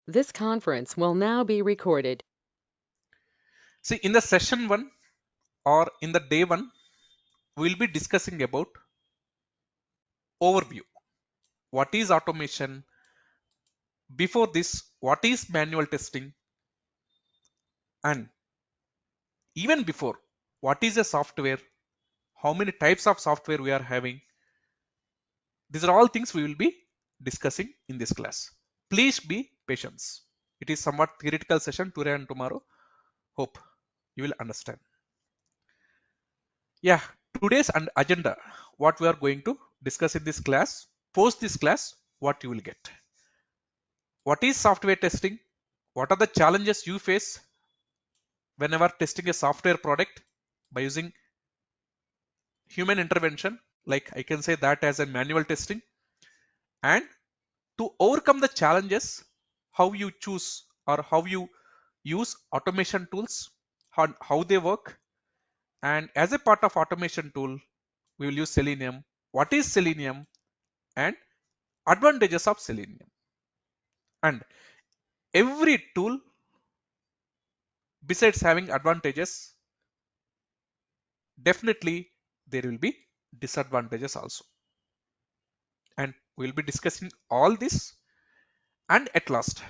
This conference will now be recorded. See, in the session 1 or in the day 1, we'll be discussing about overview. What is automation? Before this, what is manual testing? And even before, what is a software? How many types of software we are having? These are all things we will be discussing in this class. Please be patient. It is somewhat theoretical session today and tomorrow. Hope you will understand. Yeah, today's agenda, what we are going to discuss in this class. Post this class, what you will get. What is software testing? What are the challenges you face whenever testing a software product by using human intervention? Like I can say that as a manual testing. And to overcome the challenges, how you choose or how you use automation tools, how they work. And as a part of automation tool, we will use Selenium. What is Selenium and advantages of Selenium? And every tool, besides having advantages, definitely there will be disadvantages also. And we'll be discussing all this. And at last,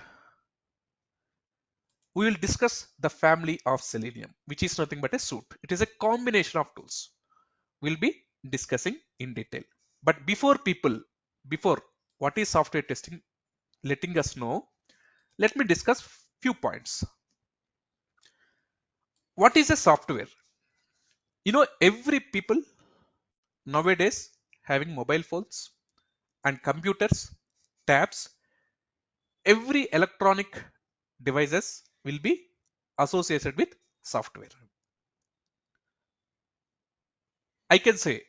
we will discuss the family of Selenium, which is nothing but a suite. It is a combination of tools. We'll be discussing in detail. But before what is software testing, letting us know, let me discuss few points. What is a software? Every people nowadays having mobile phones and computers, tabs, every electronic devices will be associated with software. I can say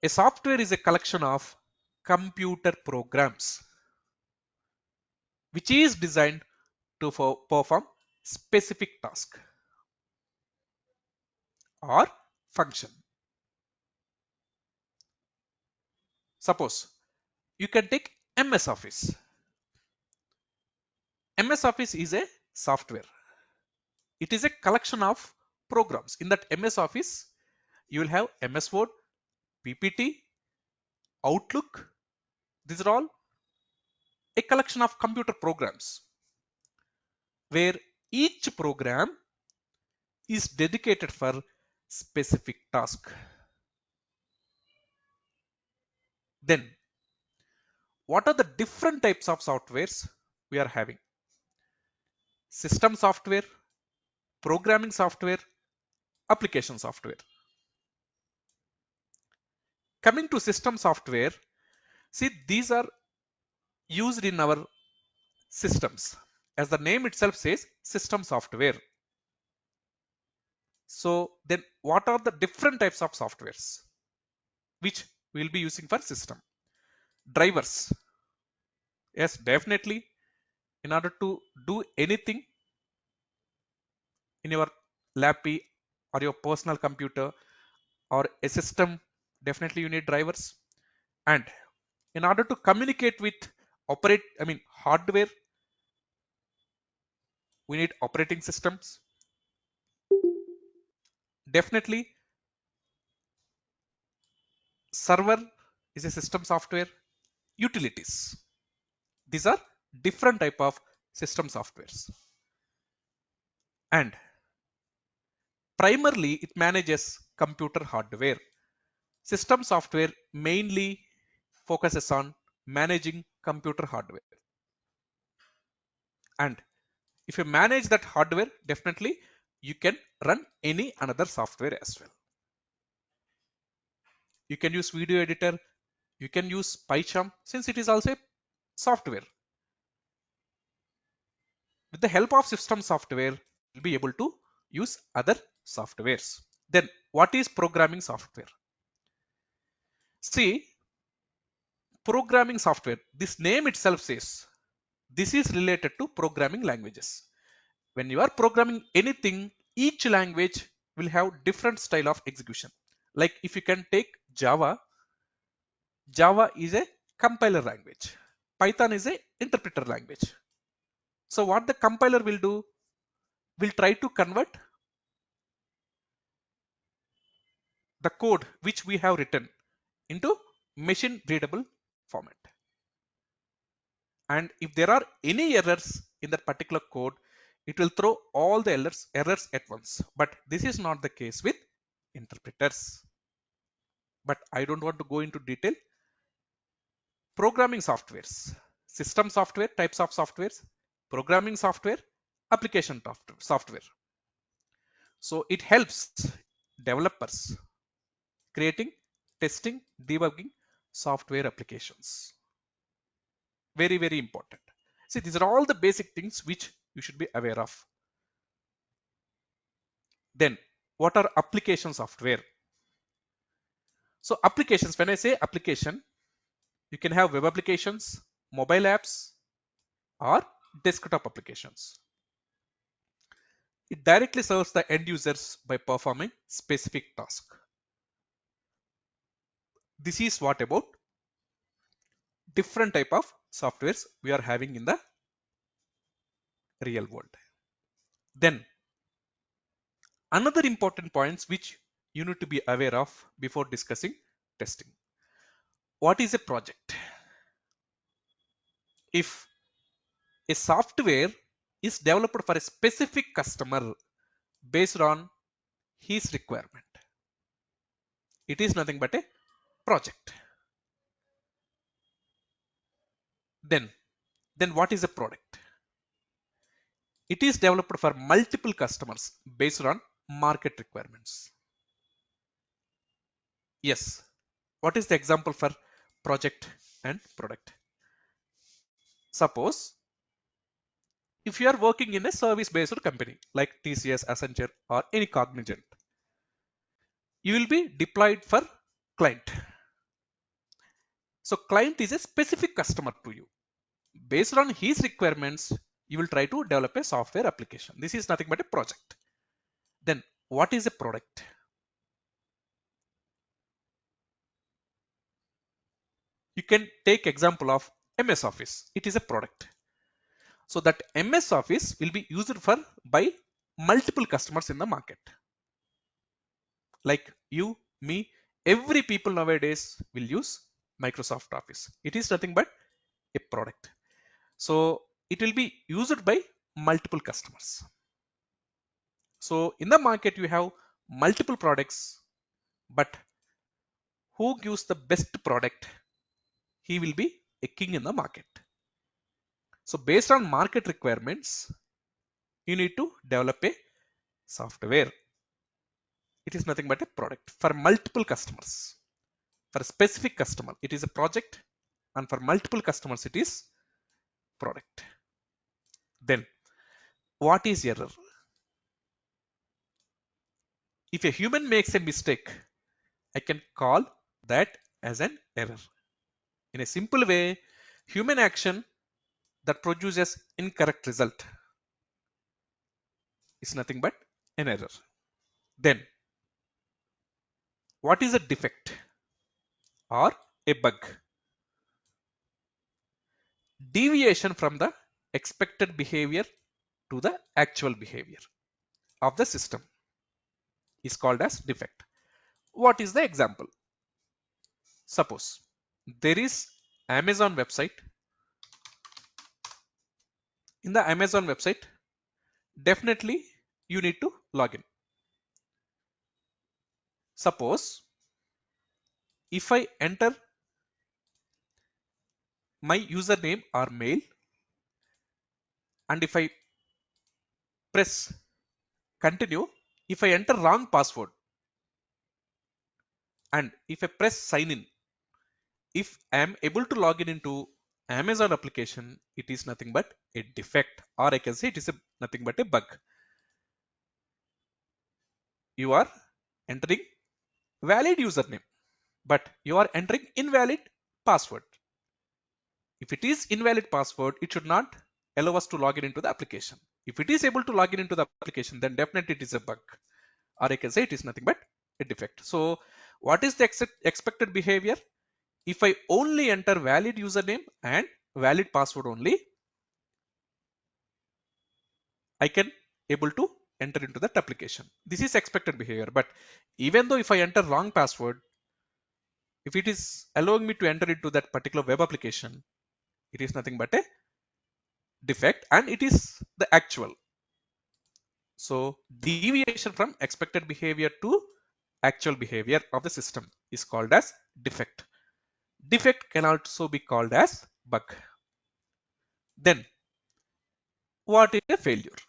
a software is a collection of computer programs which is designed to perform specific task or function. Suppose you can take MS Office. MS Office is a software. It is a collection of programs. In that MS Office, you will have MS Word, PPT, Outlook. These are all a collection of computer programs where each program is dedicated for specific task. Then, what are the different types of softwares we are having? System software, programming software, application software. Coming to system software, see these are used in our systems. As the name itself says, system software. So then what are the different types of softwares which we will be using for system? Drivers. Yes, definitely. In order to do anything in your laptop or your personal computer or a system, definitely you need drivers. And in order to communicate with hardware, we need operating systems. Definitely, server is a system software. Utilities. These are different type of system softwares. And primarily, it manages computer hardware. System software mainly focuses on managing computer hardware. And if you manage that hardware, definitely you can run any another software as well. You can use video editor, you can use PyCharm since it is also a software. With the help of system software, you'll be able to use other softwares. Then what is programming software? See, programming software, this name itself says this is related to programming languages. When you are programming anything, each language will have different style of execution. Like if you can take Java, Java is a compiler language. Python is a interpreter language. So what the compiler will do, will try to convert the code which we have written into machine readable format. And if there are any errors in that particular code, it will throw all the errors at once. But this is not the case with interpreters. But I don't want to go into detail. Programming softwares, system software, types of softwares, programming software, application software. So it helps developers creating, testing, debugging software applications. Very, very important. See, these are all the basic things which you should be aware of. Then, what are application software? So applications, when I say application, you can have web applications, mobile apps, or desktop applications. It directly serves the end users by performing specific task. This is what about different type of softwares we are having in the real world. Then another important points which you need to be aware of before discussing testing. What is a project? If a software is developed for a specific customer based on his requirement, it is nothing but a project. Then, then what is a product? It is developed for multiple customers based on market requirements. Yes. What is the example for project and product? Suppose if you are working in a service based company like TCS, Accenture, or any Cognizant, you will be deployed for client. So client is a specific customer to you. Based on his requirements, you will try to develop a software application. This is nothing but a project. Then what is a product? You can take example of MS Office. It is a product. So that MS Office will be used for by multiple customers in the market. Like you, me, every people nowadays will use Microsoft Office. It is nothing but a product. So it will be used by multiple customers. So in the market, you have multiple products, but who gives the best product? He will be a king in the market. So based on market requirements, you need to develop a software. It is nothing but a product for multiple customers. For a specific customer, it is a project, and for multiple customers, it is product. Then, what is error? If a human makes a mistake, I can call that as an error. In a simple way, human action that produces incorrect result is nothing but an error. Then, what is a defect or a bug? Deviation from the expected behavior to the actual behavior of the system is called as defect. What is the example? Suppose there is Amazon website. In the Amazon website, definitely you need to log in. Suppose if I enter my username or mail, and if I press continue, if I enter wrong password, and if I press sign in, if I am able to log in into Amazon application, it is nothing but a defect, or I can say it is nothing but a bug. You are entering valid username, but you are entering invalid password. If it is invalid password, it should not allow us to log in into the application. If it is able to log in into the application, then definitely it is a bug, or I can say it is nothing but a defect. So what is the expected behavior? If I only enter valid username and valid password only, I can able to enter into that application. This is expected behavior. But even though if I enter wrong password, if it is allowing me to enter into that particular web application, it is nothing but a defect and it is the actual. So deviation from expected behavior to actual behavior of the system is called as defect. Defect can also be called as bug. Then what is a failure?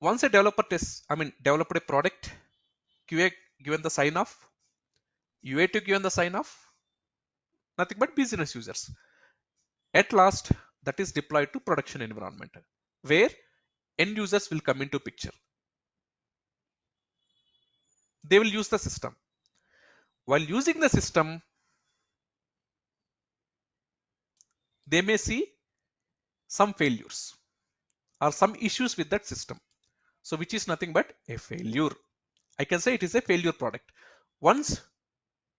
Once a developer developed a product, QA given the sign off, UAT given the sign off, nothing but business users. At last, that is deployed to production environment where end users will come into picture. They will use the system. While using the system, they may see some failures or some issues with that system. So which is nothing but a failure. I can say it is a failure product. Once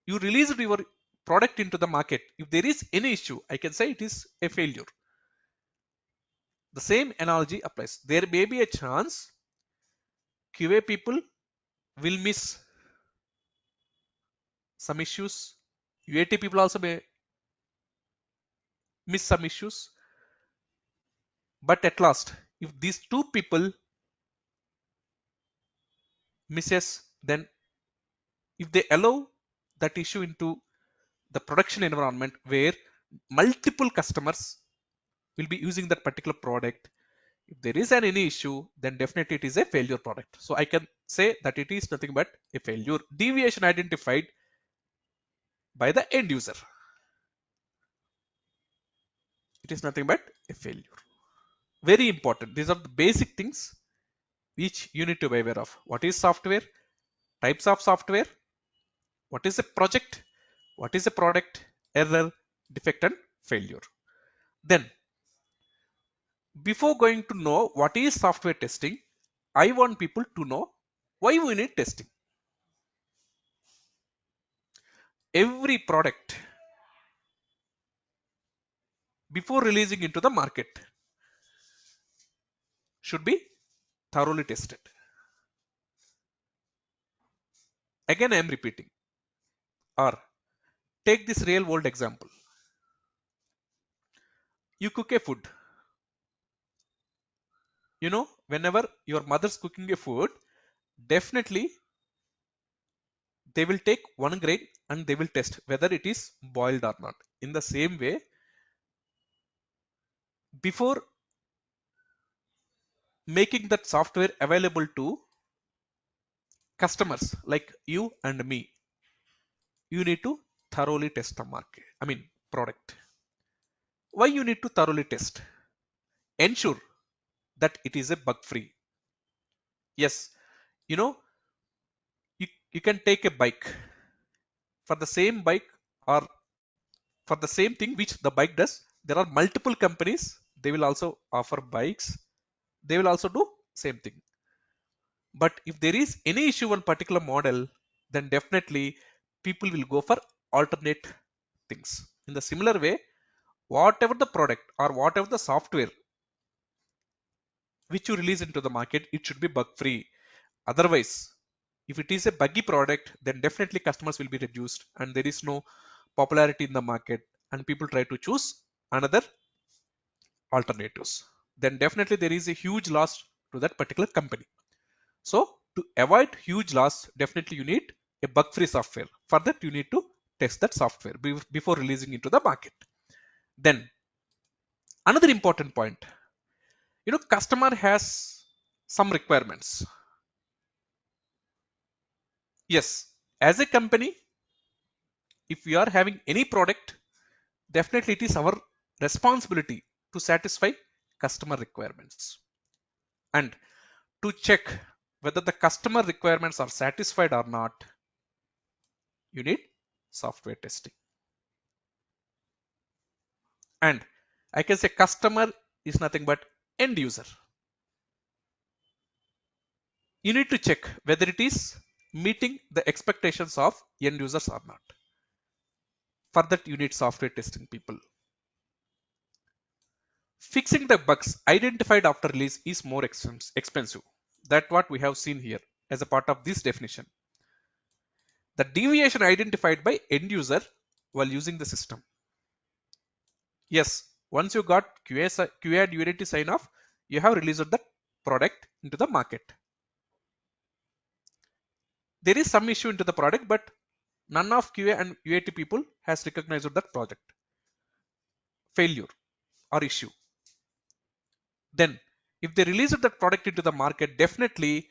you release your product into the market, if there is any issue, I can say it is a failure. The same analogy applies. There may be a chance QA people will miss some issues. UAT people also may miss some issues. But at last, if these two people misses, then if they allow that issue into the production environment where multiple customers will be using that particular product, if there is any issue, then definitely it is a failure product. So I can say that it is nothing but a failure. Deviation identified by the end user. It is nothing but a failure. Very important. These are the basic things which you need to be aware of. What is software? Types of software? What is a project? What is a product? Error, defect and failure. Then before going to know what is software testing, I want people to know why we need testing. Every product before releasing into the market should be thoroughly tested. Again, I am repeating. Or take this real world example. You cook a food. Whenever your mother's cooking a food, definitely they will take one grain and they will test whether it is boiled or not. In the same way, before making that software available to customers like you and me, you need to thoroughly test the product. Why you need to thoroughly test? Ensure that it is a bug free. Yes, you know, you can take a bike for the same bike or for the same thing which the bike does. There are multiple companies. They will also offer bikes. They will also do same thing. But if there is any issue on particular model, then definitely people will go for alternate things. In the similar way, whatever the product or whatever the software which you release into the market, it should be bug free. Otherwise, if it is a buggy product, then definitely customers will be reduced and there is no popularity in the market and people try to choose another alternatives. Then definitely there is a huge loss to that particular company. So to avoid huge loss, definitely you need a bug-free software. For that, you need to test that software before releasing into the market. Then another important point, customer has some requirements. Yes, as a company, if we are having any product, definitely it is our responsibility to satisfy customer requirements. And to check whether the customer requirements are satisfied or not, you need software testing. And I can say customer is nothing but end user. You need to check whether it is meeting the expectations of end users or not. For that, you need software testing people. Fixing the bugs identified after release is more expensive. That's what we have seen here as a part of this definition. The deviation identified by end user while using the system. Yes, once you got QA and UAT sign off, you have released the product into the market. There is some issue into the product, but none of QA and UAT people has recognized that project failure or issue. Then if they release that product into the market, definitely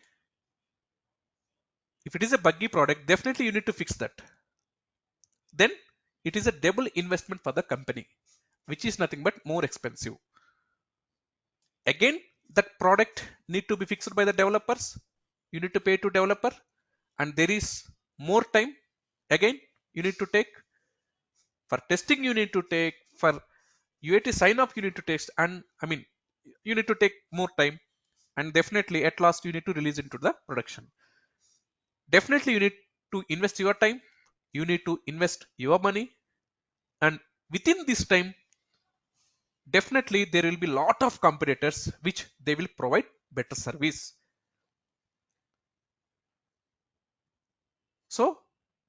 if it is a buggy product, definitely you need to fix that. Then it is a double investment for the company, which is nothing but more expensive. Again, that product need to be fixed by the developers. You need to pay to developer, and there is more time. Again, you need to take for testing. You need to take for UAT sign up. You need to test, and you need to take more time. And definitely, at last, you need to release into the production. Definitely, you need to invest your time. You need to invest your money, and within this time, definitely there will be lot of competitors which they will provide better service. So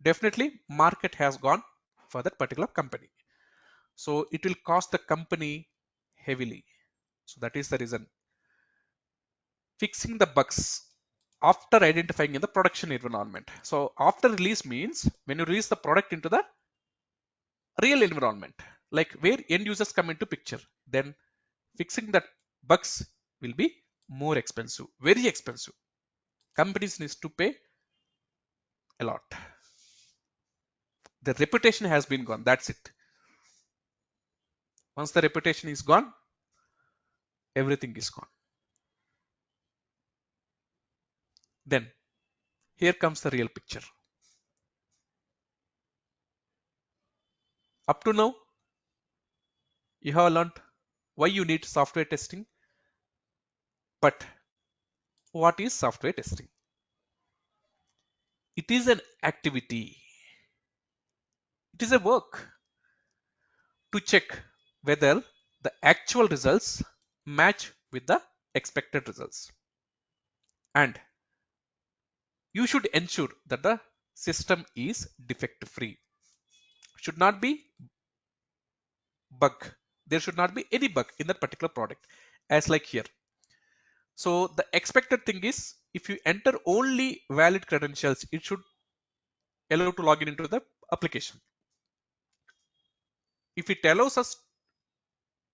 definitely market has gone for that particular company. So it will cost the company heavily. So that is the reason. Fixing the bugs after identifying in the production environment. So after release means when you release the product into the real environment, like where end users come into picture, then fixing that bugs will be more expensive, very expensive. Companies needs to pay a lot. The reputation has been gone. That's it. Once the reputation is gone, everything is gone. Then here comes the real picture. Up to now, you have learned why you need software testing. But what is software testing? It is an activity. It is a work to check whether the actual results match with the expected results. And you should ensure that the system is defect free. Should not be bug. There should not be any bug in that particular product, as like here. So the expected thing is if you enter only valid credentials, it should allow to log in into the application. If it allows us,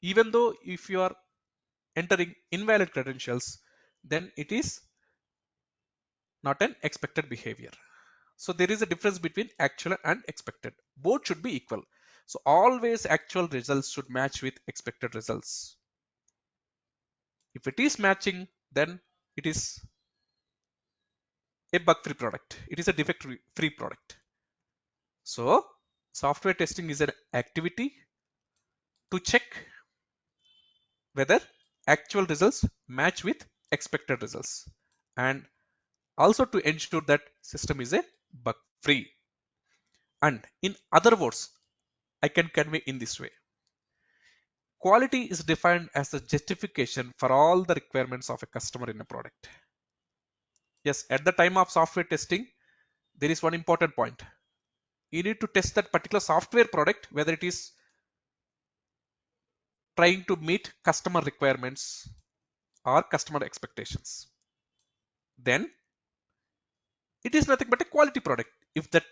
even though if you are entering invalid credentials, then it is not an expected behavior. So there is a difference between actual and expected. Both should be equal. So always actual results should match with expected results. If it is matching, then it is a bug-free product. It is a defect-free product. So software testing is an activity to check whether actual results match with expected results, and also to ensure that system is a bug-free. And in other words, I can convey in this way. Quality is defined as the justification for all the requirements of a customer in a product. Yes, at the time of software testing, there is one important point. You need to test that particular software product, whether it is trying to meet customer requirements or customer expectations. Then it is nothing but a quality product. If that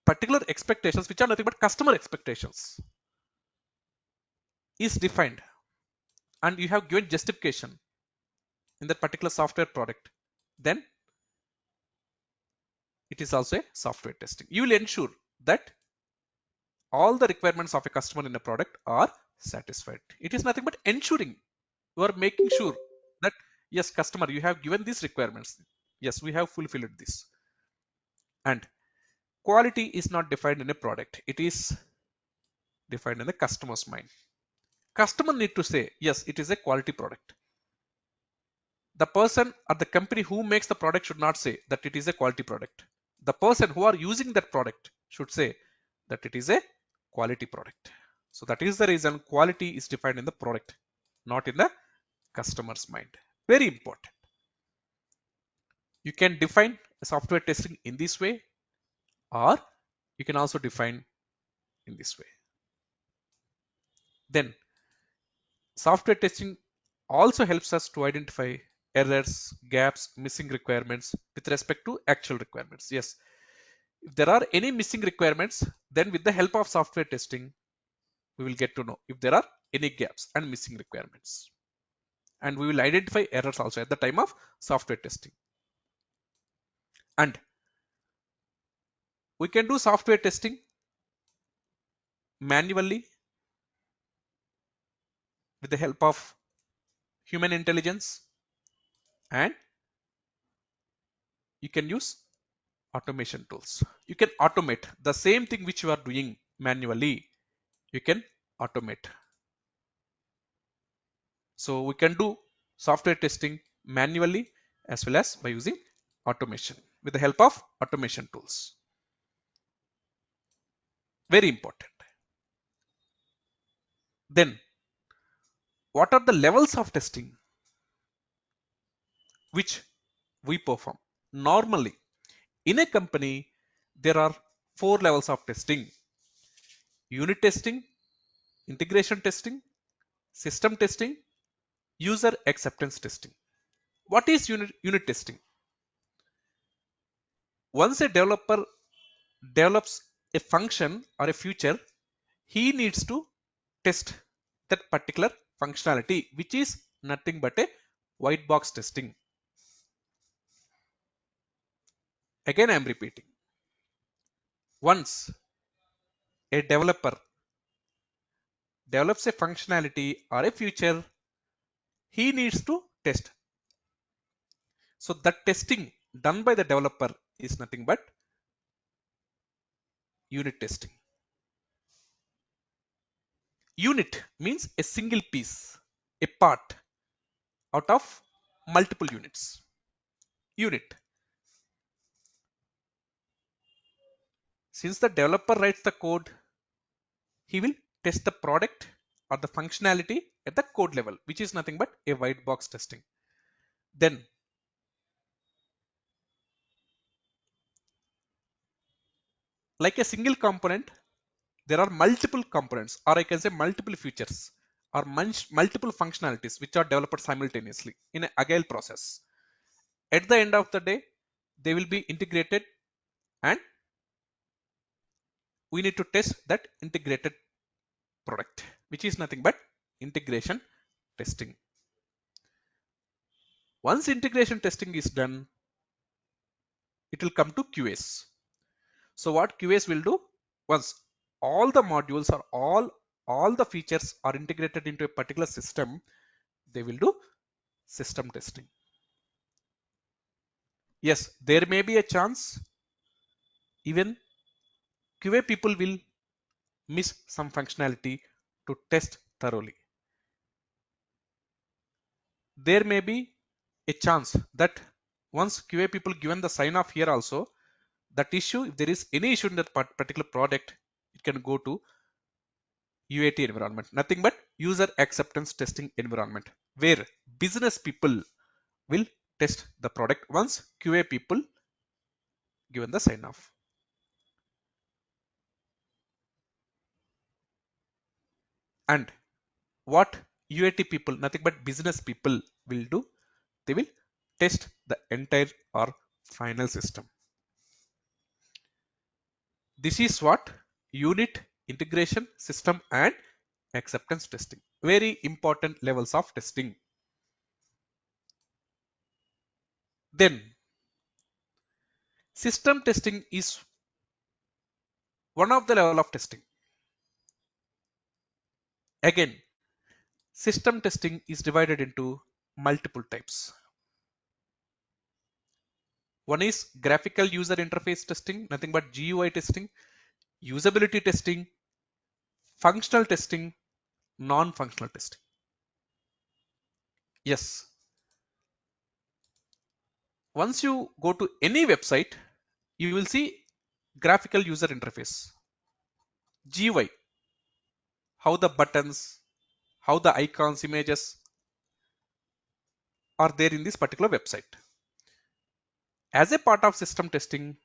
particular expectations, which are nothing but customer expectations, is defined and you have given justification in that particular software product, then it is also a software testing. You will ensure that all the requirements of a customer in a product are satisfied. It is nothing but ensuring. You are making sure that yes, customer, you have given these requirements. Yes, we have fulfilled this. And quality is not defined in a product. It is defined in the customer's mind. Customer need to say, yes, it is a quality product. The person or the company who makes the product should not say that it is a quality product. The person who are using that product should say that it is a quality product. So that is the reason quality is defined in the product. not in the customer's mind. Very important. You can define software testing in this way, or you can also define in this way. Then software testing also helps us to identify errors, gaps, missing requirements with respect to actual requirements. Yes, if there are any missing requirements, then with the help of software testing, we will get to know if there are any gaps and missing requirements. And we will identify errors also at the time of software testing. And we can do software testing manually with the help of human intelligence, and you can use automation tools. You can automate the same thing which you are doing manually. You can automate. So we can do software testing manually as well as by using automation with the help of automation tools. Very important. Then what are the levels of testing which we perform? Normally in a company, there are 4 levels of testing: unit testing, integration testing, system testing, user acceptance testing. What is unit testing? Once a developer develops a function or a feature, he needs to test that particular functionality, which is nothing but a white box testing. Again, I am repeating. Once a developer develops a functionality or a feature, he needs to test. So that testing done by the developer is nothing but unit testing. Unit means a single piece, a part out of multiple units. Unit. Since the developer writes the code, he will test the product or the functionality at the code level, which is nothing but a white box testing. Then like a single component, there are multiple components, or I can say multiple features or multiple functionalities which are developed simultaneously in an agile process. At the end of the day, they will be integrated, and we need to test that integrated product, which is nothing but integration testing. Once integration testing is done, it will come to QAs. So what QAs will do, once all the modules or all the features are integrated into a particular system, they will do system testing. Yes, there may be a chance even QA people will miss some functionality to test thoroughly. There may be a chance that once QA people given the sign off here also, that issue, if there is any issue in that particular product, it can go to UAT environment, nothing but user acceptance testing environment, where business people will test the product once QA people given the sign off. And what UAT people, nothing but business people will do, they will test the entire or final system. This is what unit, integration, system and acceptance testing. Very important levels of testing. Then system testing is one of the level of testing. Again, system testing is divided into multiple types. One is graphical user interface testing, nothing but GUI testing, usability testing, functional testing, non-functional testing. Yes, once you go to any website, you will see graphical user interface, GUI, how the buttons, how the icons, images are there in this particular website. As a part of system testing,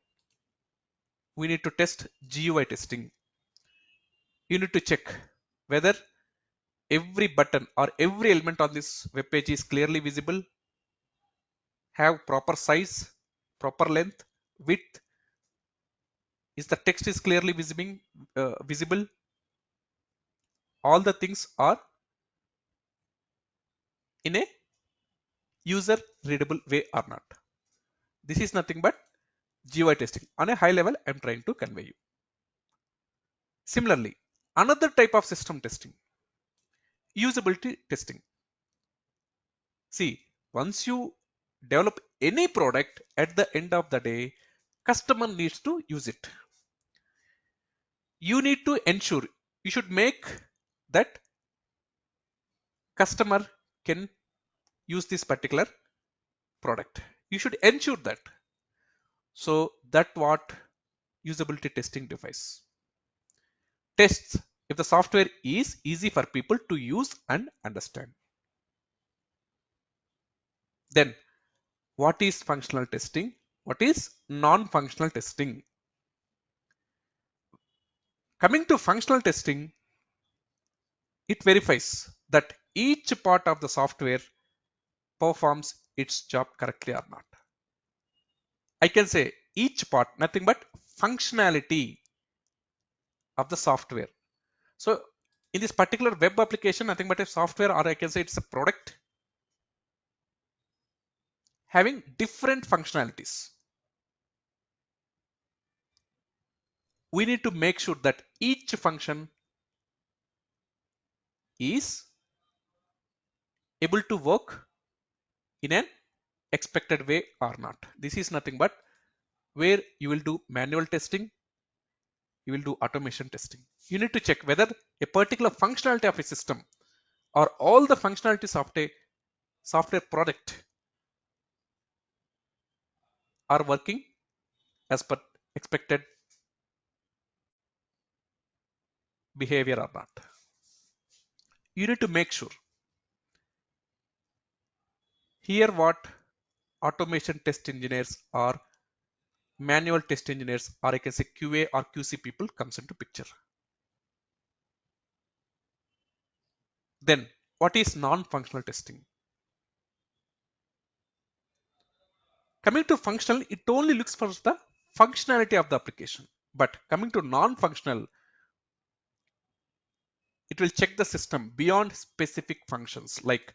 we need to test GUI testing. You need to check whether every button or every element on this web page is clearly visible, have proper size, proper length, width, is the text is clearly visible, all the things are in a user readable way or not. This is nothing but GUI testing. On a high level, I'm trying to convey you. Similarly, another type of system testing, usability testing. See, once you develop any product, at the end of the day, customer needs to use it. You need to ensure, you should make that customer can use this particular product. You should ensure that. So that what usability testing device. Tests if the software is easy for people to use and understand. Then what is functional testing? What is non-functional testing? Coming to functional testing, it verifies that each part of the software performs its job correctly or not. I can say each part, nothing but functionality of the software. So in this particular web application, nothing but a software, or I can say it's a product having different functionalities. We need to make sure that each function is able to work in an expected way or not. This is nothing but where you will do manual testing, you will do automation testing. You need to check whether a particular functionality of a system or all the functionalities of a software product are working as per expected behavior or not. You need to make sure. Here what automation test engineers or manual test engineers, or I can say QA or QC people comes into picture. Then what is non-functional testing? Coming to functional, it only looks for the functionality of the application. But coming to non-functional, it will check the system beyond specific functions like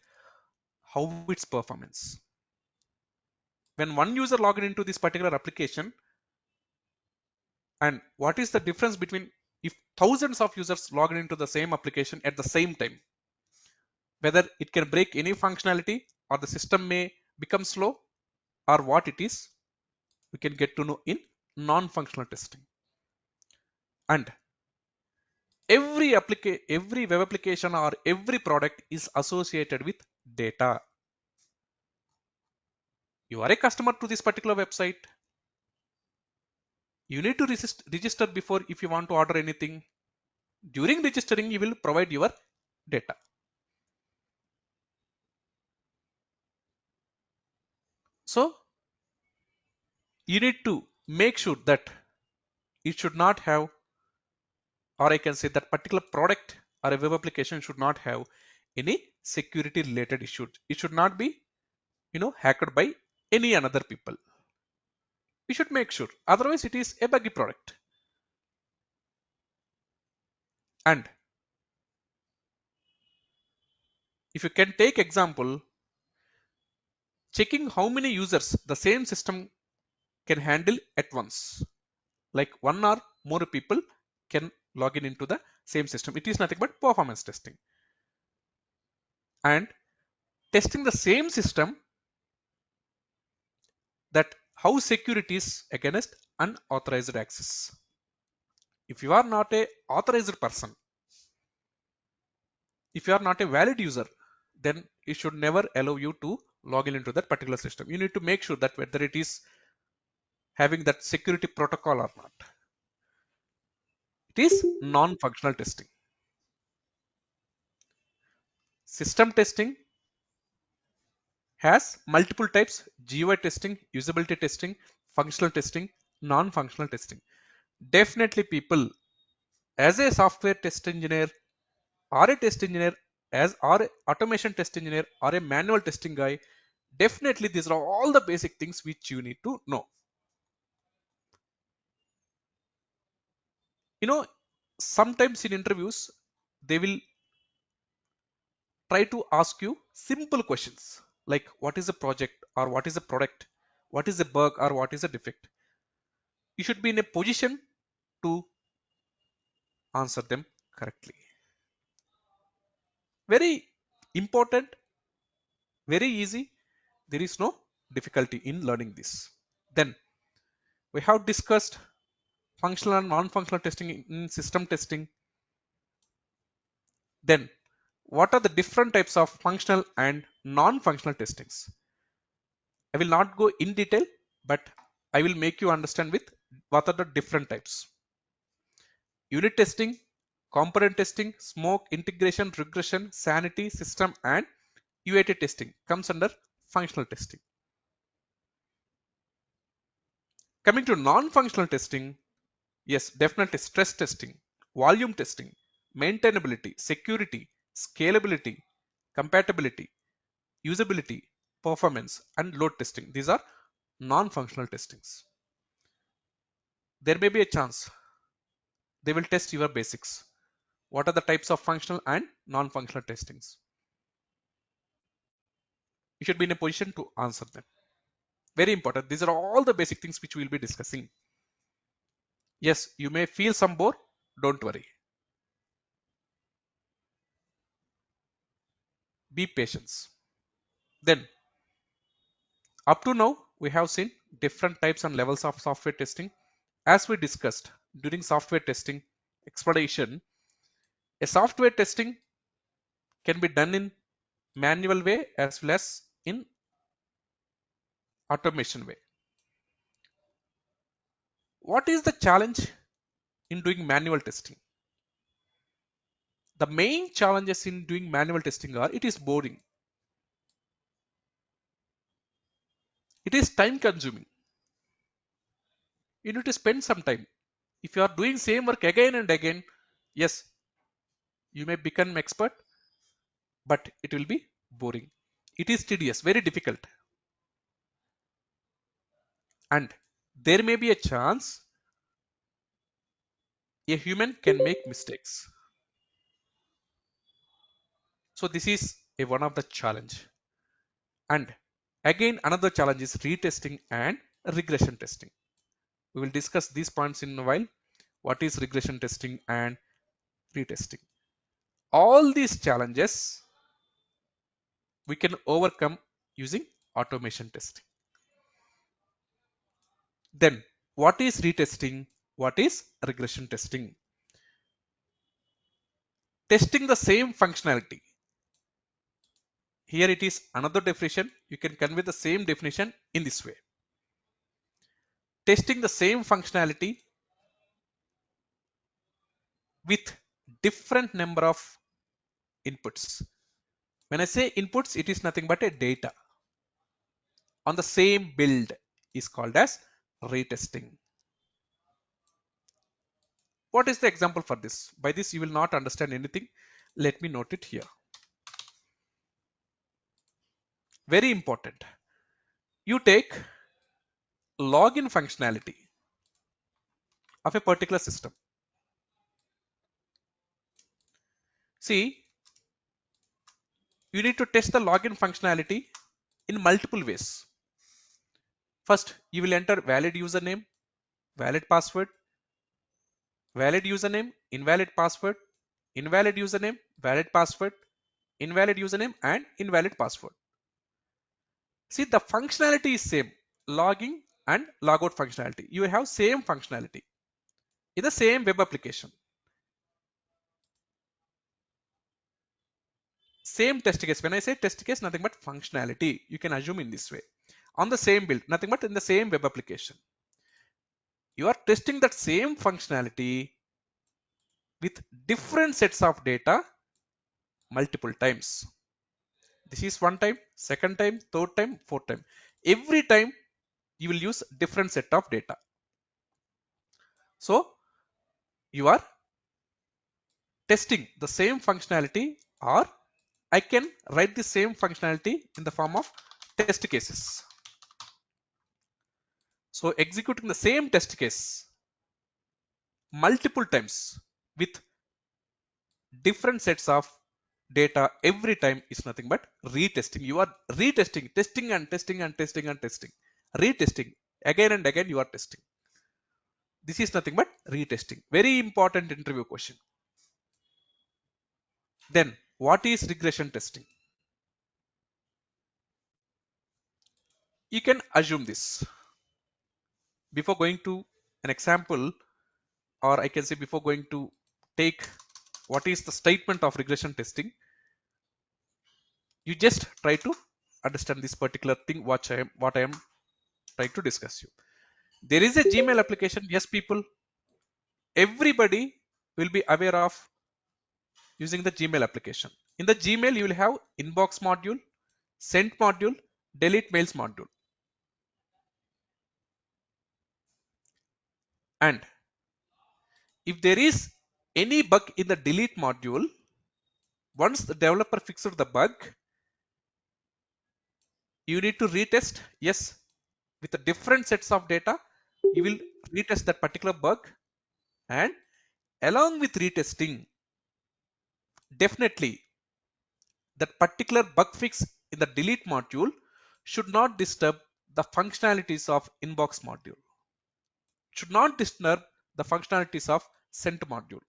how its performance. When one user logged into this particular application, and what is the difference between if thousands of users log into the same application at the same time, whether it can break any functionality or the system may become slow or what it is, we can get to know in non-functional testing. And every web application or every product is associated with data. You are a customer to this particular website. You need to register before if you want to order anything. During registering, you will provide your data. So you need to make sure that it should not have, or I can say that particular product or a web application should not have any security related issues. It should not be, hacked by any another people. We should make sure. Otherwise, it is a buggy product. And if you can take example, checking how many users the same system can handle at once, like one or more people can log in into the same system. It is nothing but performance testing. And testing the same system, that how secure it is against unauthorized access. If you are not a authorized person, if you are not a valid user, then it should never allow you to log in into that particular system. You need to make sure that whether it is having that security protocol or not. It is non-functional testing. System testing has multiple types: GUI testing, usability testing, functional testing, non-functional testing. Definitely people, as a software test engineer or a test engineer, as or a automation test engineer or a manual testing guy, definitely these are all the basic things which you need to know. You know, sometimes in interviews, they will try to ask you simple questions like what is a project or what is a product, what is a bug or what is a defect. You should be in a position to answer them correctly. Very important, very easy. There is no difficulty in learning this. Then we have discussed functional and non-functional testing in system testing. Then what are the different types of functional and non-functional testings? I will not go in detail, but I will make you understand with what are the different types. Unit testing, component testing, smoke, integration, regression, sanity, system, and UAT testing comes under functional testing. Coming to non-functional testing, yes, definitely stress testing, volume testing, maintainability, security, scalability, compatibility, usability, performance, and load testing. These are non-functional testings. There may be a chance they will test your basics. What are the types of functional and non-functional testings? You should be in a position to answer them. Very important. These are all the basic things which we will be discussing. Yes, you may feel some bore. Don't worry. Be patient. Then, up to now, we have seen different types and levels of software testing. As we discussed during software testing explanation, a software testing can be done in manual way as well as in automation way. What is the challenge in doing manual testing? The main challenges in doing manual testing are it is boring. It is time consuming. You need to spend some time. If you are doing same work again and again, yes, you may become expert, but it will be boring. It is tedious, very difficult. And there may be a chance a human can make mistakes. So this is one of the challenge. And again, another challenge is retesting and regression testing. We will discuss these points in a while. What is regression testing and retesting? All these challenges we can overcome using automation testing. Then what is retesting? What is regression testing? Testing the same functionality. Here it is another definition. You can convey the same definition in this way. Testing the same functionality with different number of inputs. When I say inputs, it is nothing but a data on the same build is called as retesting. What is the example for this? By this you will not understand anything. Let me note it here. Very important. You take login functionality of a particular system. See, you need to test the login functionality in multiple ways. First, you will enter valid username, valid password, valid username, invalid password, invalid username, valid password, invalid username, and invalid password. See, the functionality is same. Logging and logout functionality. You have same functionality in the same web application. Same test case. When I say test case, nothing but functionality. You can assume in this way. On the same build, nothing but in the same web application. You are testing that same functionality with different sets of data multiple times. This is one time, second time, third time, fourth time. Every time you will use different set of data. So you are testing the same functionality, or I can write the same functionality in the form of test cases. So executing the same test case multiple times with different sets of data every time is nothing but retesting. You are retesting, testing and testing and testing and testing, retesting again and again. You are testing. This is nothing but retesting. Very important interview question. Then what is regression testing? You can assume this before going to an example, or I can say before going to take what is the statement of regression testing. You just try to understand this particular thing what I am trying to discuss you. There is a Gmail application. Yes, people, everybody will be aware of using the Gmail application. In the Gmail, you will have inbox module, send module, delete mails module. And if there is any bug in the delete module, once the developer fixed the bug, you need to retest. Yes, with the different sets of data, you will retest that particular bug. And along with retesting, definitely that particular bug fix in the delete module should not disturb the functionalities of inbox module, should not disturb the functionalities of sent module.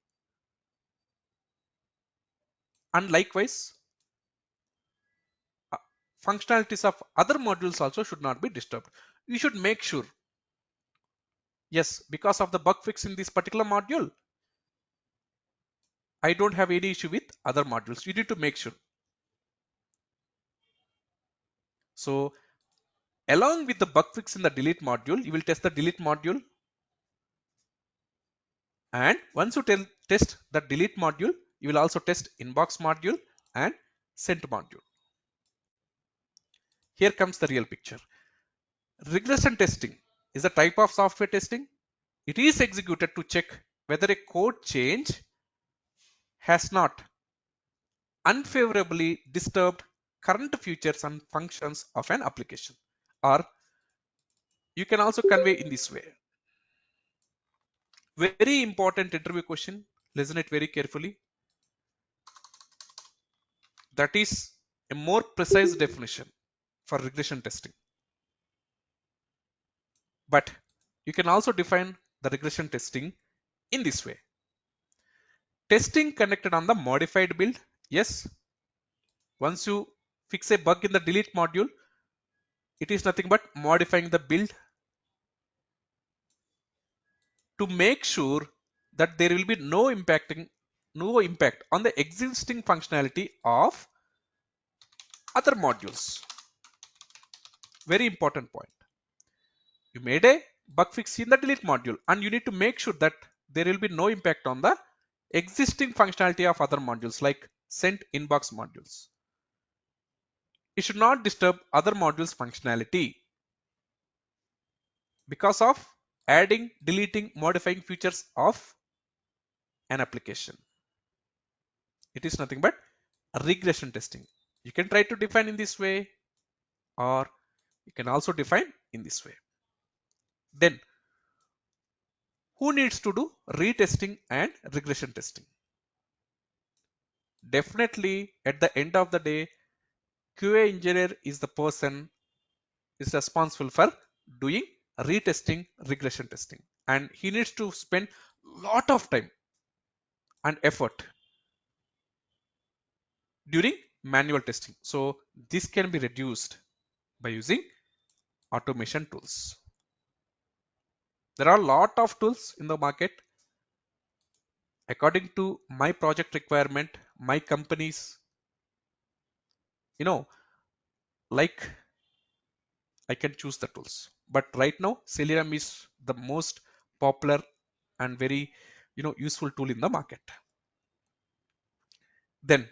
And likewise, uh, functionalities of other modules also should not be disturbed. You should make sure, yes, because of the bug fix in this particular module, I don't have any issue with other modules. You need to make sure. So along with the bug fix in the delete module, you will test the delete module. And once you test the delete module, you will also test inbox module and sent module. Here comes the real picture. Regression testing is a type of software testing. It is executed to check whether a code change has not unfavorably disturbed current features and functions of an application. Or you can also convey in this way. Very important interview question. Listen it very carefully. That is a more precise definition for regression testing. But you can also define the regression testing in this way. Testing conducted on the modified build. Yes, once you fix a bug in the delete module, it is nothing but modifying the build to make sure that there will be no impact on the existing functionality of other modules. Very important point. You made a bug fix in the delete module and you need to make sure that there will be no impact on the existing functionality of other modules like sent inbox modules. It should not disturb other modules functionality because of adding, deleting, modifying features of an application. It is nothing but regression testing. You can try to define in this way, or you can also define in this way. Then who needs to do retesting and regression testing? Definitely at the end of the day, QA engineer is the person is responsible for doing retesting, regression testing, and he needs to spend lot of time and effort during manual testing. So this can be reduced by using automation tools. There are a lot of tools in the market. According to my project requirement, my companies, like I can choose the tools. But right now, Selenium is the most popular and very, useful tool in the market. Then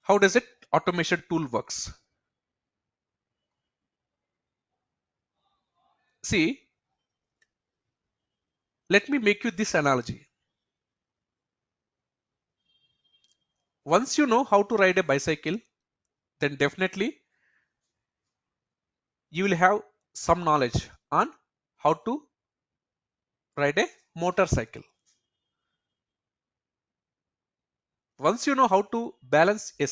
How does it automation tool works? See, let me make you this analogy. Once you know how to ride a bicycle, then definitely you will have some knowledge on how to ride a motorcycle. Once you know how to balance a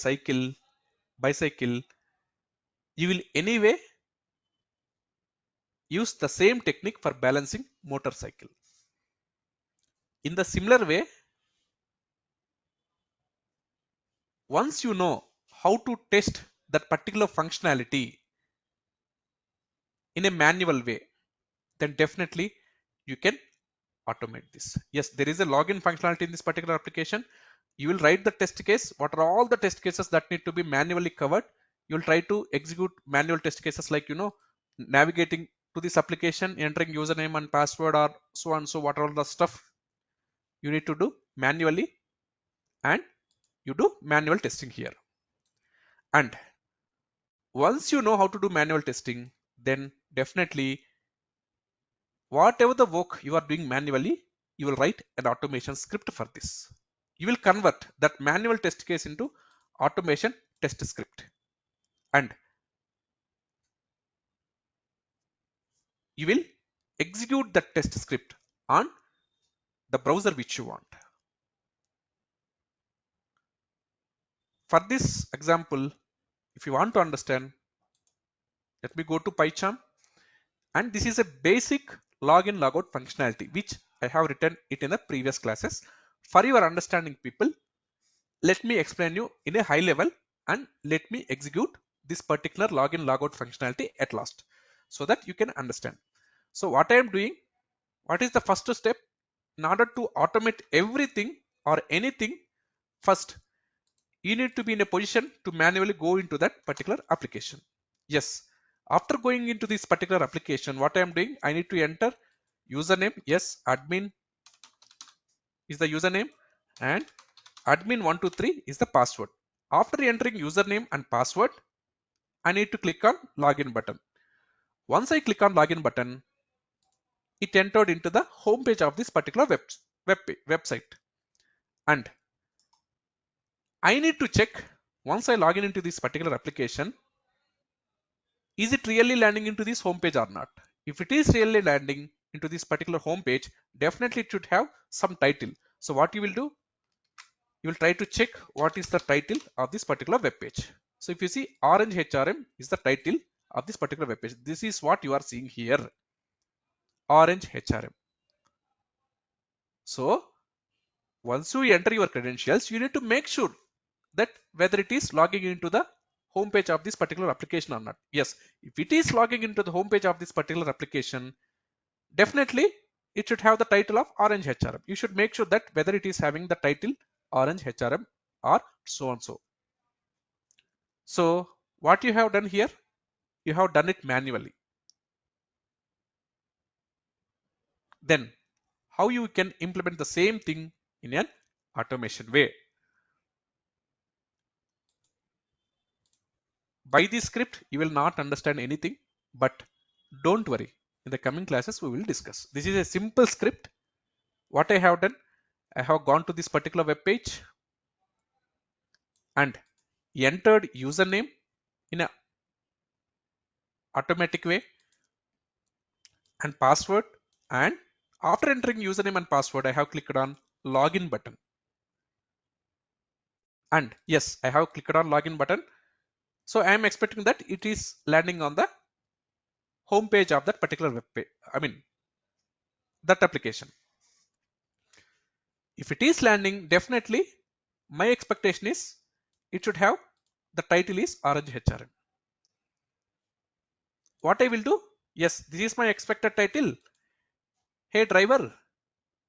bicycle, you will anyway use the same technique for balancing motorcycle. In the similar way, once you know how to test that particular functionality in a manual way, then definitely you can automate this. Yes, there is a login functionality in this particular application. You will write the test case. What are all the test cases that need to be manually covered? You'll try to execute manual test cases like, navigating to this application, entering username and password or so on. So what are all the stuff you need to do manually, and you do manual testing here. And once you know how to do manual testing, then definitely whatever the work you are doing manually, you will write an automation script for this. You will convert that manual test case into automation test script, and you will execute the test script on the browser which you want. For this example, if you want to understand, let me go to PyCharm, and this is a basic login logout functionality which I have written it in the previous classes. For your understanding, people, let me explain you in a high level and let me execute this particular login logout functionality at last so that you can understand. So what I am doing, what is the first step in order to automate everything or anything? First, you need to be in a position to manually go into that particular application. Yes, after going into this particular application, what I am doing, I need to enter username. Yes, admin is the username and admin123 is the password. After entering username and password, I need to click on login button. Once I click on login button, it entered into the home page of this particular website. And I need to check once I log in into this particular application, is it really landing into this home page or not? If it is really landing into this particular home page, definitely it should have some title. So what you will do, you will try to check what is the title of this particular web page. So if you see Orange HRM is the title of this particular web page. This is what you are seeing here, Orange HRM. So once you enter your credentials, you need to make sure that whether it is logging into the home page of this particular application or not. Yes, if it is logging into the home page of this particular application, definitely it should have the title of Orange HRM. You should make sure that whether it is having the title Orange HRM or so and so. So what you have done here, you have done it manually. Then how you can implement the same thing in an automation way? By this script, you will not understand anything, but don't worry. In the coming classes, we will discuss. This is a simple script. What I have done, I have gone to this particular web page and entered username in an automatic way and password. And after entering username and password, I have clicked on login button. And yes, I have clicked on login button. So I am expecting that it is landing on the home page of that particular web page. I mean, that application. If it is landing, definitely my expectation is it should have the title is Orange HRM. What I will do? Yes, this is my expected title. Hey driver,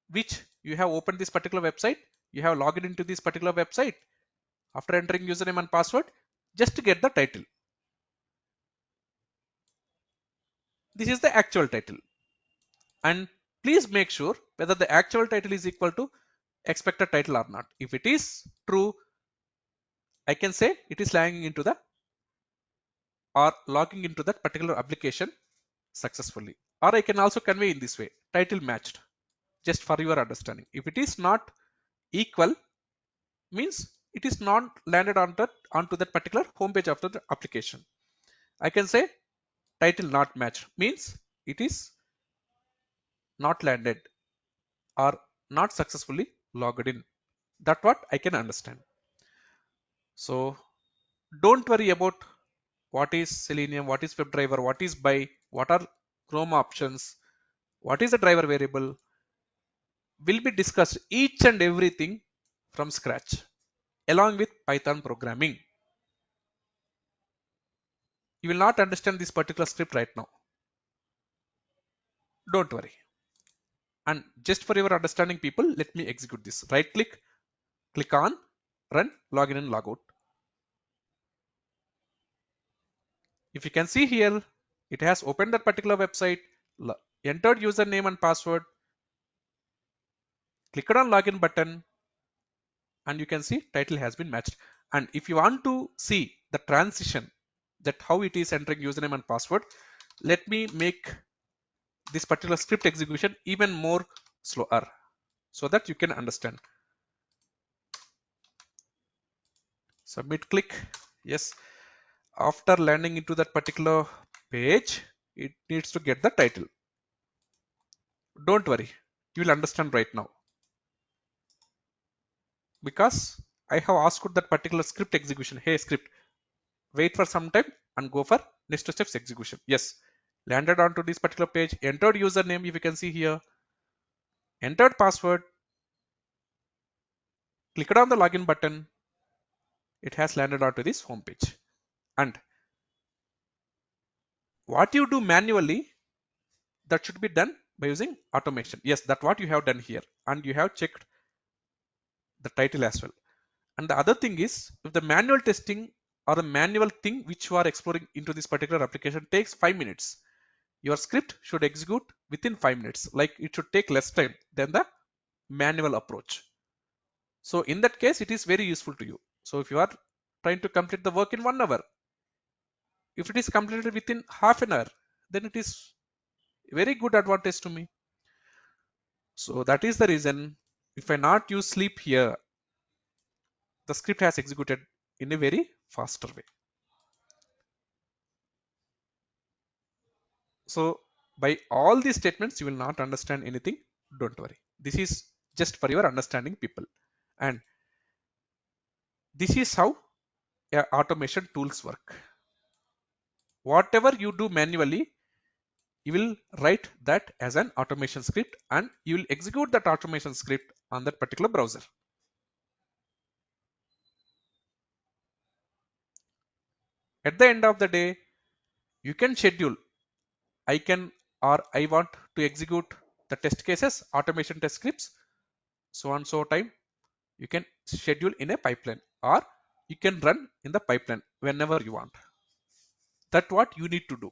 which you have opened this particular website, you have logged into this particular website. After entering username and password, just to get the title. This is the actual title. And please make sure whether the actual title is equal to expected title or not. If it is true, I can say it is logging into the or logging into that particular application successfully. Or I can also convey in this way, title matched, just for your understanding. If it is not equal, means it is not landed onto that particular homepage of the application. I can say title not matched, means it is not landed or not successfully logged in. That's what I can understand. So don't worry about what is Selenium, what is WebDriver, what is by, what are Chrome options, what is the driver variable. Will be discussed each and everything from scratch along with Python programming. You will not understand this particular script right now. Don't worry. And just for your understanding people, let me execute this. Right click, click on, run, login and logout. If you can see here, it has opened that particular website, entered username and password, clicked on login button, and you can see title has been matched. And if you want to see the transition, that how it is entering username and password, let me make this particular script execution even more slower so that you can understand. Submit click. Yes, after landing into that particular page, it needs to get the title. Don't worry, you will understand right now because I have asked that particular script execution. Hey script, wait for some time and go for next steps execution. Yes, landed onto this particular page, entered username, if you can see here, entered password, clicked on the login button, it has landed onto this home page. And what you do manually, that should be done by using automation. Yes, that's what you have done here, and you have checked the title as well. And the other thing is, if the manual testing or the manual thing which you are exploring into this particular application takes 5 minutes, your script should execute within 5 minutes. Like it should take less time than the manual approach. So in that case, it is very useful to you. So if you are trying to complete the work in 1 hour, if it is completed within half an hour, then it is very good advantage to me. So that is the reason if I not use sleep here, the script has executed in a very faster way. So by all these statements, you will not understand anything. Don't worry. This is just for your understanding people. And this is how automation tools work. Whatever you do manually, you will write that as an automation script and you will execute that automation script on that particular browser. At the end of the day, you can schedule, I can or I want to execute the test cases, automation test scripts, so on so time. You can schedule in a pipeline or you can run in the pipeline whenever you want. That's what you need to do.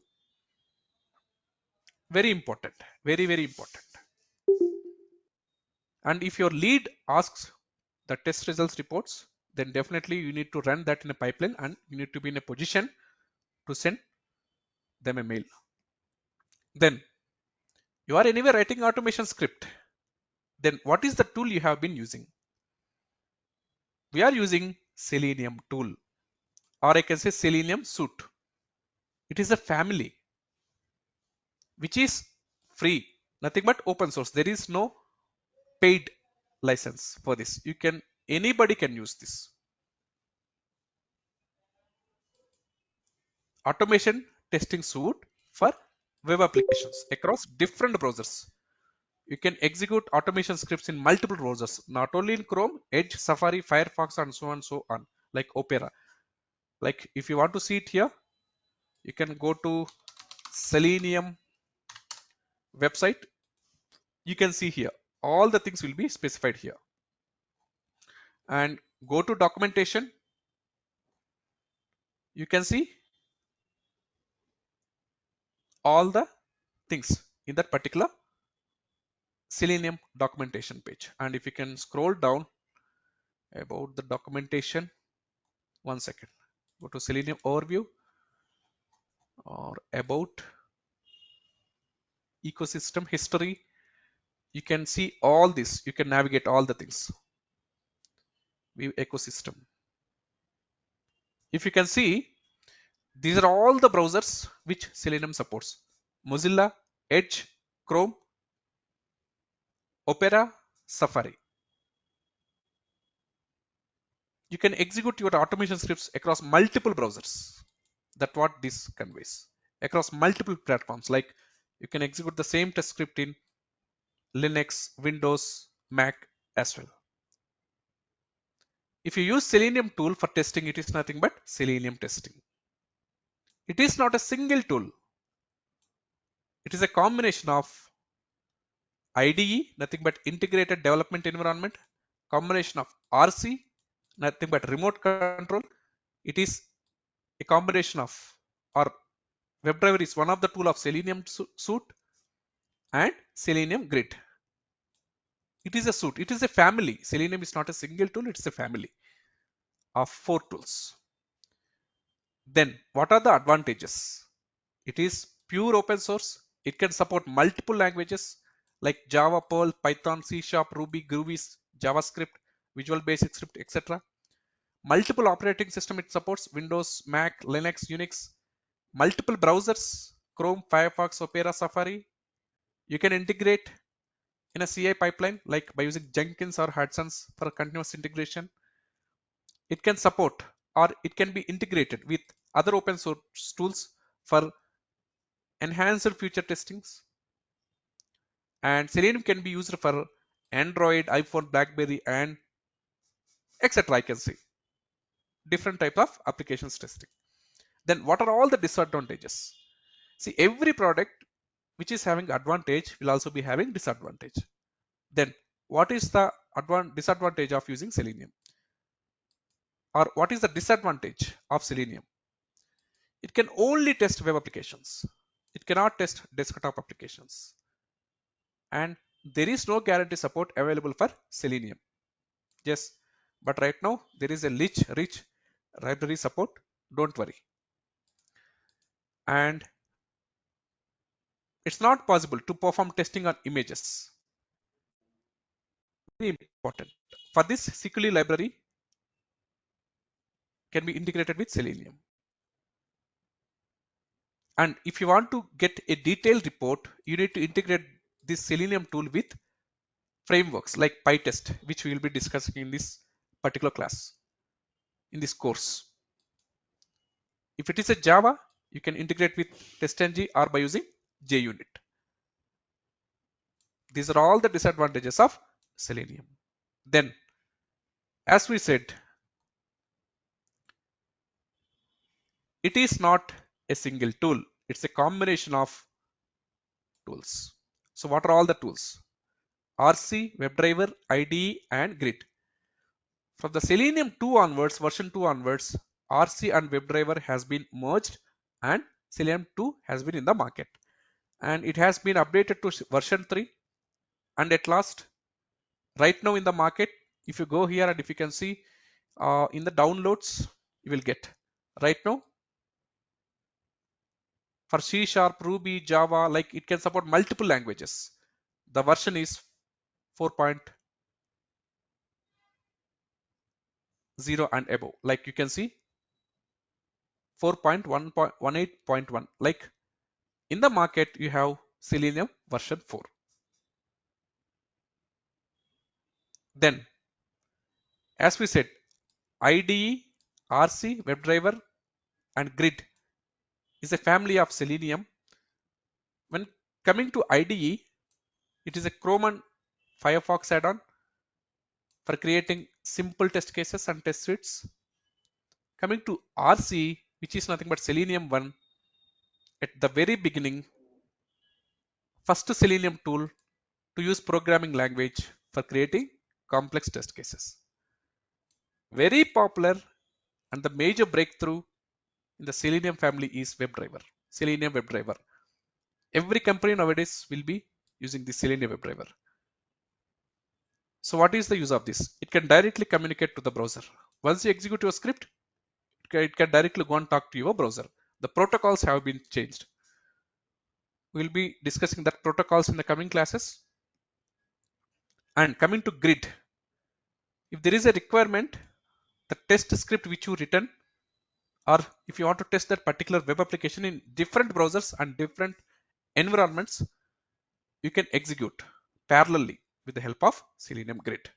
Very important, very, very important. And if your lead asks the test results reports, then definitely you need to run that in a pipeline and you need to be in a position to send them a mail. Then you are anyway writing automation script. Then what is the tool you have been using? We are using Selenium tool, or I can say Selenium suite. It is a family which is free, nothing but open source. There is no paid license for this. Anybody can use this. Automation testing suite for web applications across different browsers. You can execute automation scripts in multiple browsers, not only in Chrome, Edge, Safari, Firefox, and so on, like Opera. Like if you want to see it here, you can go to Selenium website. You can see here, all the things will be specified here. And go to documentation. You can see all the things in that particular Selenium documentation page. And if you can scroll down about the documentation, One second. Go to Selenium overview or about ecosystem history. You can see all this. You can navigate all the things. View ecosystem. If you can see, these are all the browsers which Selenium supports. Mozilla, Edge, Chrome, Opera, Safari. You can execute your automation scripts across multiple browsers. That's what this conveys. Across multiple platforms, like you can execute the same test script in Linux, Windows, Mac as well. If you use Selenium tool for testing, it is nothing but Selenium testing. It is not a single tool. It is a combination of IDE, nothing but integrated development environment, combination of RC, nothing but remote control. It is a combination of, or WebDriver is one of the tool of Selenium suite and Selenium Grid. It is a suite. It is a family. Selenium is not a single tool. It's a family of 4 tools. Then what are the advantages? It is pure open source. It can support multiple languages like Java, Perl, Python, C Sharp, Ruby, Groovy, JavaScript, Visual Basic Script, etc. Multiple operating system it supports: Windows, Mac, Linux, Unix. Multiple browsers: Chrome, Firefox, Opera, Safari. You can integrate in a CI pipeline like by using Jenkins or Hudson's for continuous integration. It can support, or it can be integrated with other open source tools for enhanced feature testings. And Selenium can be used for Android, iPhone, BlackBerry, and etc. I can see different type of applications testing. Then what are all the disadvantages? See, every product which is having advantage will also be having disadvantage. Then what is the disadvantage of using Selenium? Or what is the disadvantage of Selenium? It can only test web applications. It cannot test desktop applications. And there is no guarantee support available for Selenium. Yes, but right now there is a rich library support. Don't worry. And it's not possible to perform testing on images. Very important. For this, SQL library can be integrated with Selenium. And if you want to get a detailed report, you need to integrate this Selenium tool with frameworks like PyTest, which we will be discussing in this particular class, in this course. If it is a Java, you can integrate with TestNG or by using JUnit. These are all the disadvantages of Selenium. Then, as we said, it is not a single tool. It's a combination of tools. So what are all the tools? RC, WebDriver, IDE, and Grid. From the Selenium 2 onwards, version 2 onwards, RC and WebDriver has been merged and Selenium 2 has been in the market. And it has been updated to version 3. And at last, right now in the market, if you go here and if you can see in the downloads, you will get right now for C Sharp, Ruby, Java, like it can support multiple languages. The version is 4.0 and above. Like you can see 4.1.18.1. Like in the market, you have Selenium version 4. Then, as we said, IDE, RC, WebDriver, and Grid is a family of Selenium. When coming to IDE, it is a Chrome and Firefox add-on for creating simple test cases and test suites. Coming to RC, which is nothing but Selenium 1, at the very beginning, first Selenium tool to use programming language for creating complex test cases. Very popular, and the major breakthrough in the Selenium family is WebDriver, Selenium WebDriver. Every company nowadays will be using the Selenium WebDriver. So what is the use of this? It can directly communicate to the browser. Once you execute your script, it can directly go and talk to your browser. The protocols have been changed. We'll be discussing that protocols in the coming classes. And coming to grid, if there is a requirement, the test script which you written, or if you want to test that particular web application in different browsers and different environments, you can execute parallelly with the help of Selenium Grid.